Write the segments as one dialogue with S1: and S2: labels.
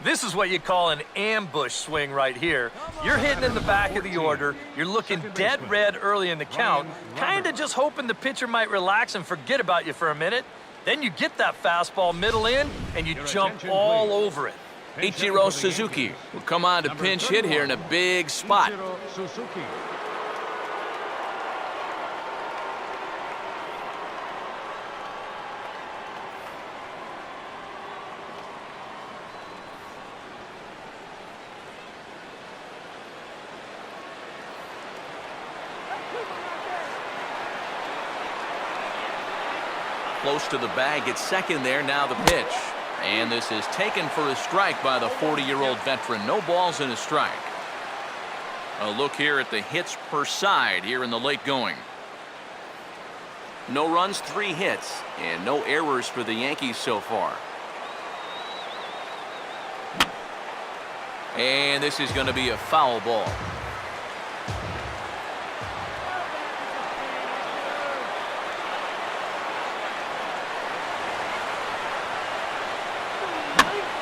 S1: This is what you call an ambush swing right here. You're hitting in the back of the order. You're looking dead red early in the count, kind of just hoping the pitcher might relax and forget about you for a minute. Then you get that fastball middle in, and you jump all over it.
S2: Ichiro Suzuki will come on to pinch hit here in a big spot. Close to the bag at second there. Now the pitch. And this is taken for a strike by the 40-year-old veteran. No balls and a strike. A look here at the hits per side here in the late going. No runs, 3 hits, and no errors for the Yankees so far. And this is going to be a foul ball.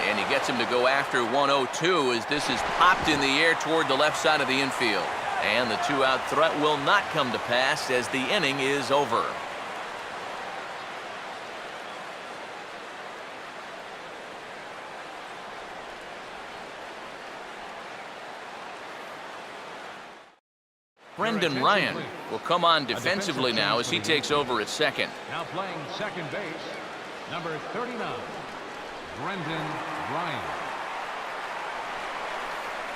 S2: And he gets him to go after 1-0-2 as this is popped in the air toward the left side of the infield. And the 2-out threat will not come to pass as the inning is over. Brendan Ryan will come on defensively now as he takes over at second.
S3: Now playing second base, number 39, Brendan Ryan.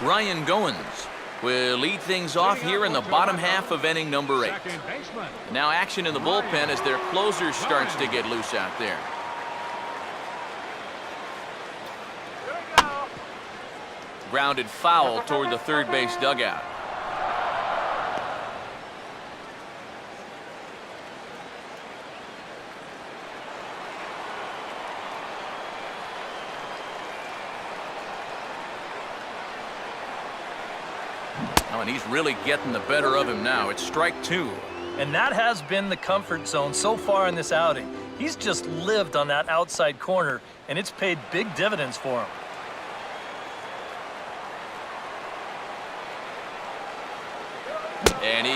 S2: Ryan GOINS will lead things off here in the bottom half of inning number 8. Now action in the bullpen as their closer starts to get loose out there. Grounded foul toward the third base dugout. Oh, and he's really getting the better of him now. It's strike 2.
S1: And that has been the comfort zone so far in this outing. He's just lived on that outside corner, and it's paid big dividends for him.
S2: And he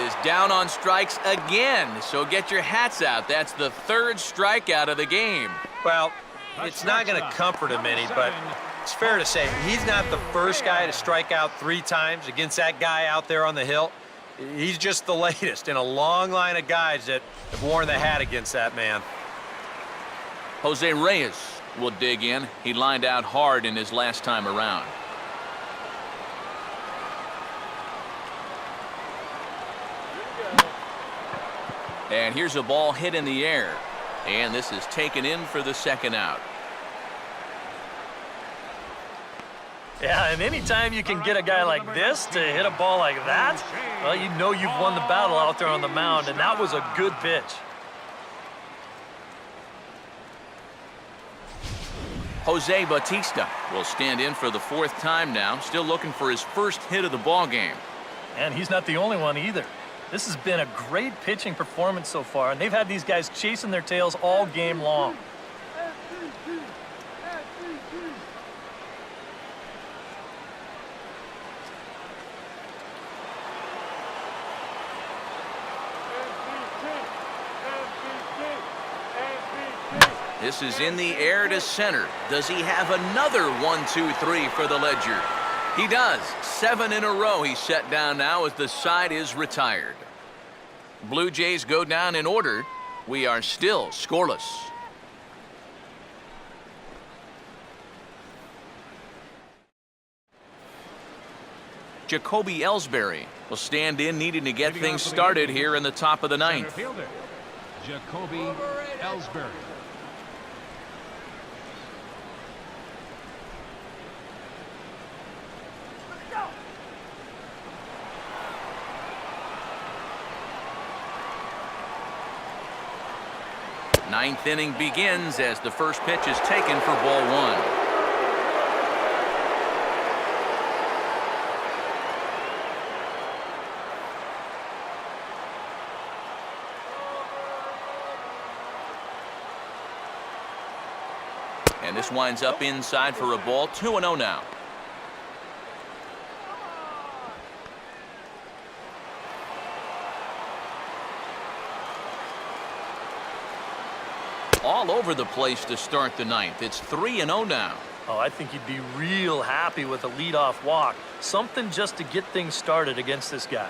S2: is down on strikes again. So get your hats out. That's the 3rd strikeout of the game.
S4: Well, it's not going to comfort him any, but it's fair to say he's not the first guy to strike out 3 times against that guy out there on the hill. He's just the latest in a long line of guys that have worn the hat against that man.
S2: Jose Reyes will dig in. He lined out hard in his last time around. And here's a ball hit in the air. And this is taken in for the 2nd out.
S1: Yeah, and anytime you can get a guy like this to hit a ball like that, well, you know you've won the battle out there on the mound, and that was a good pitch.
S2: Jose Bautista will stand in for the 4th time now, still looking for his first hit of the ball game.
S1: And he's not the only one either. This has been a great pitching performance so far, and they've had these guys chasing their tails all game long.
S2: This is in the air to center. Does he have another 1-2-3 for the ledger? He does. 7 in a row he's set down now as the side is retired. Blue Jays go down in order. We are still scoreless. Jacoby Ellsbury will stand in, needing to get things started here in the top of the 9th.
S3: Jacoby Ellsbury.
S2: Ninth inning begins as the first pitch is taken for ball 1. And this winds up inside for a ball. 2-0 now. All over the place to start the ninth. It's 3-0 now.
S1: Oh, I think he'd be real happy with a leadoff walk. Something just to get things started against this guy.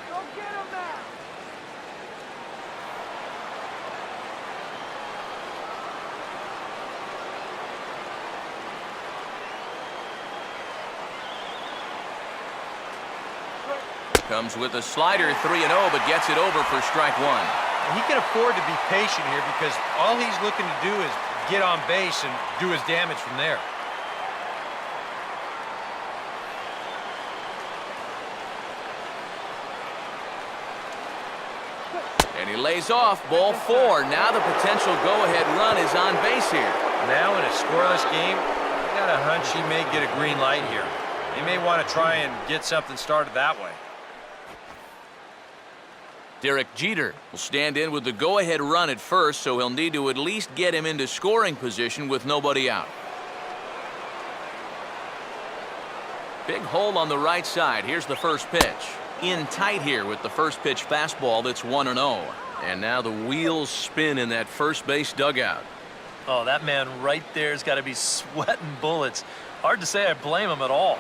S2: Comes with a slider, 3-0, but gets it over for strike one.
S4: He can afford to be patient here because all he's looking to do is get on base and do his damage from there.
S2: And he lays off, ball four. Now the potential go-ahead run is on base here.
S4: Now in a scoreless game, I got a hunch he may get a green light here. He may want to try and get something started that way.
S2: Derek Jeter will stand in with the go-ahead run at first, so he'll need to at least get him into scoring position with nobody out. Big hole on the right side. Here's the first pitch. In tight here with the first pitch fastball that's 1-0. And now the wheels spin in that first base dugout.
S1: Oh, that man right there's got to be sweating bullets. Hard to say I blame him at all.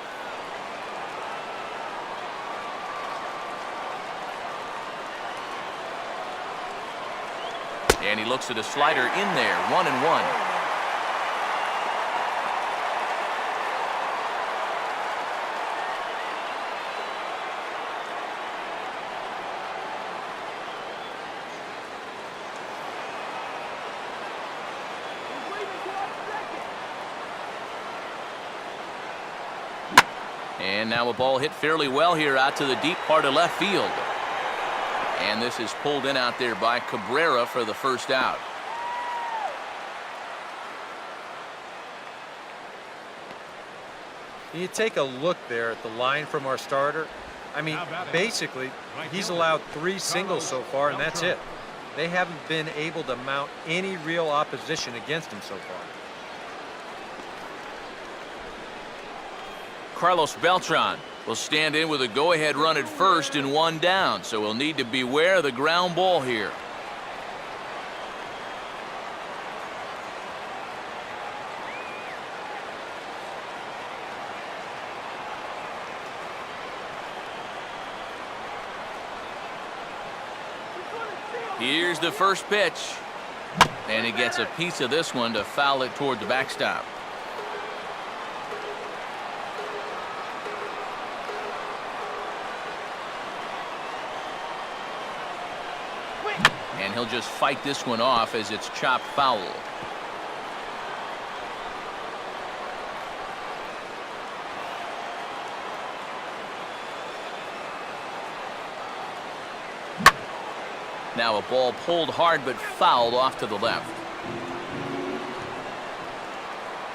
S2: And he looks at a slider in there, 1-1. And now a ball hit fairly well here out to the deep part of left field. And this is pulled in out there by Cabrera for the first out.
S4: You take a look there at the line from our starter. I mean, basically, he's allowed 3 singles so far, and that's it. They haven't been able to mount any real opposition against him so far.
S2: Carlos Beltran will stand in with a go-ahead run at first and 1 down, so we'll need to beware of the ground ball here. Here's the first pitch, and he gets a piece of this one to foul it toward the backstop. And he'll just fight this one off as it's chopped foul. Now a ball pulled hard but fouled off to the left.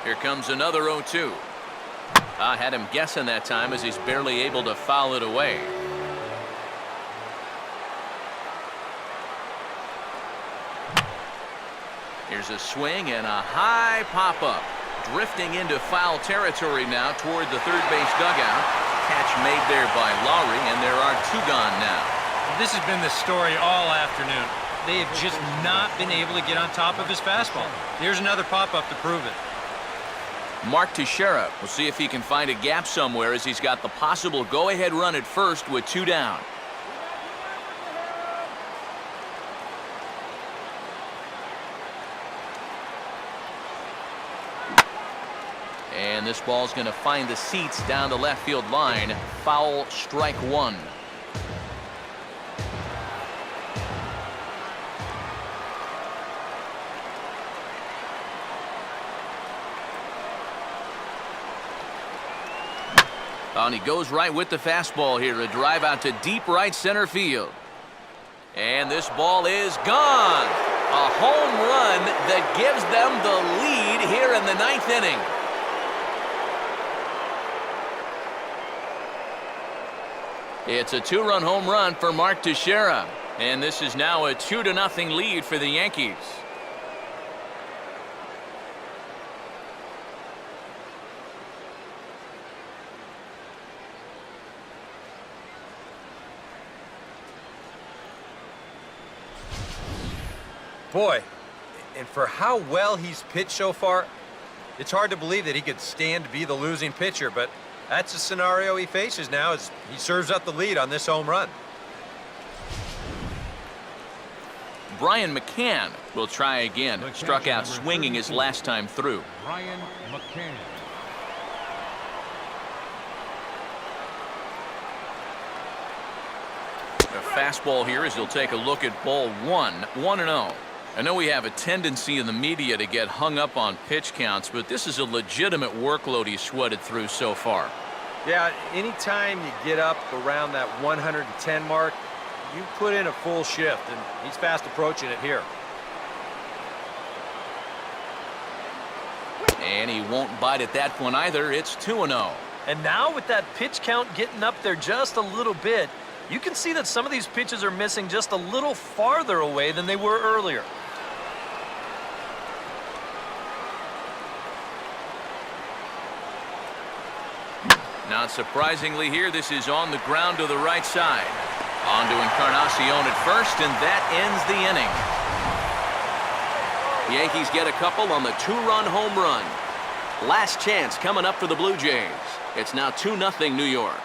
S2: Here comes another 0-2. I had him guessing that time as he's barely able to foul it away. Here's a swing and a high pop-up. Drifting into foul territory now toward the third base dugout. Catch made there by Lowry, and there are 2 gone now.
S4: This has been the story all afternoon. They have just not been able to get on top of his fastball. Here's another pop-up to prove it.
S2: Mark Teixeira will see if he can find a gap somewhere as he's got the possible go-ahead run at first with 2 down. And this ball's going to find the seats down the left field line. Foul, strike 1. And he goes right with the fastball here. A drive out to deep right center field. And this ball is gone. A home run that gives them the lead here in the 9th inning. It's a 2-run home run for Mark Teixeira. And this is now a 2-0 lead for the Yankees.
S4: Boy, and for how well he's pitched so far, it's hard to believe that he could stand to be the losing pitcher, but that's the scenario he faces now as he serves up the lead on this home run.
S2: Brian McCann will try again. Struck out swinging his last time through.
S3: Brian McCann.
S2: A fastball here as he'll take a look at ball 1, 1-0. I know we have a tendency in the media to get hung up on pitch counts, but this is a legitimate workload he's sweated through so far.
S4: Yeah, anytime you get up around that 110 mark, you put in a full shift, and he's fast approaching it here.
S2: And he won't bite at that one either. It's 2-0.
S1: And now with that pitch count getting up there just a little bit, you can see that some of these pitches are missing just a little farther away than they were earlier.
S2: Not surprisingly here, this is on the ground to the right side. On to Encarnacion at first, and that ends the inning. Yankees get a couple on the 2-run home run. Last chance coming up for the Blue Jays. It's now 2-0 New York.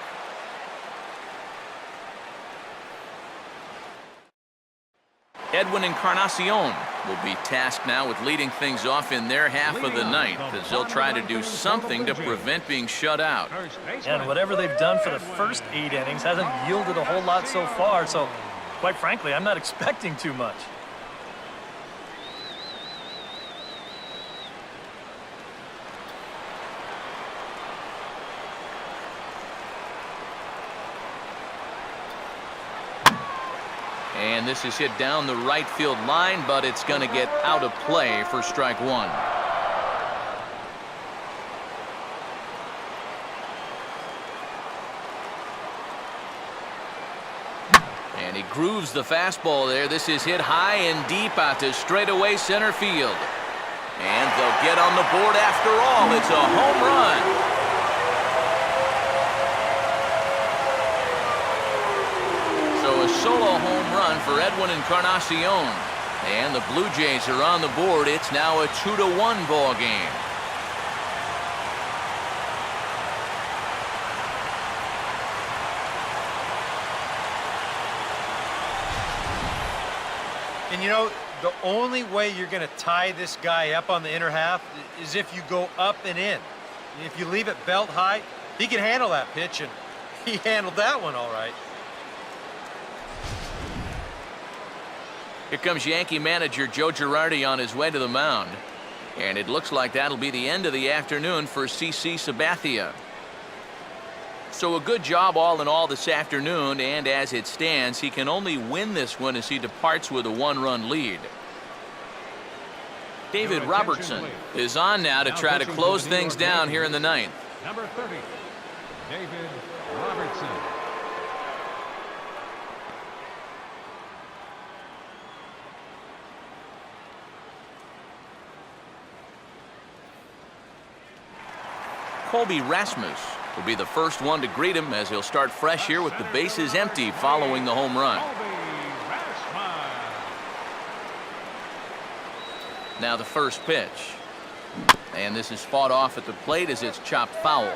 S2: Edwin Encarnacion will be tasked now with leading things off in their half of the ninth as they'll try to do something to prevent being shut out.
S1: And whatever they've done for the first 8 innings hasn't yielded a whole lot so far, so quite frankly, I'm not expecting too much.
S2: And this is hit down the right field line, but it's going to get out of play for strike 1. And he grooves the fastball there. This is hit high and deep out to straightaway center field. And they'll get on the board after all. It's a home run. So a solo home run for Edwin Encarnacion. And the Blue Jays are on the board. It's now a 2-1 ball game.
S4: And you know, the only way you're going to tie this guy up on the inner half is if you go up and in. If you leave it belt high, he can handle that pitch, and he handled that one all right.
S2: Here comes Yankee manager Joe Girardi on his way to the mound. And it looks like that'll be the end of the afternoon for CC Sabathia. So a good job all in all this afternoon, and as it stands, he can only win this one as he departs with a 1-run lead. David Robertson is on now to try to close things down here in the ninth.
S3: Number 30, David Robertson.
S2: Colby Rasmus will be the first one to greet him as he'll start fresh here with the bases empty following the home run. Now the first pitch. And this is fought off at the plate as it's chopped foul.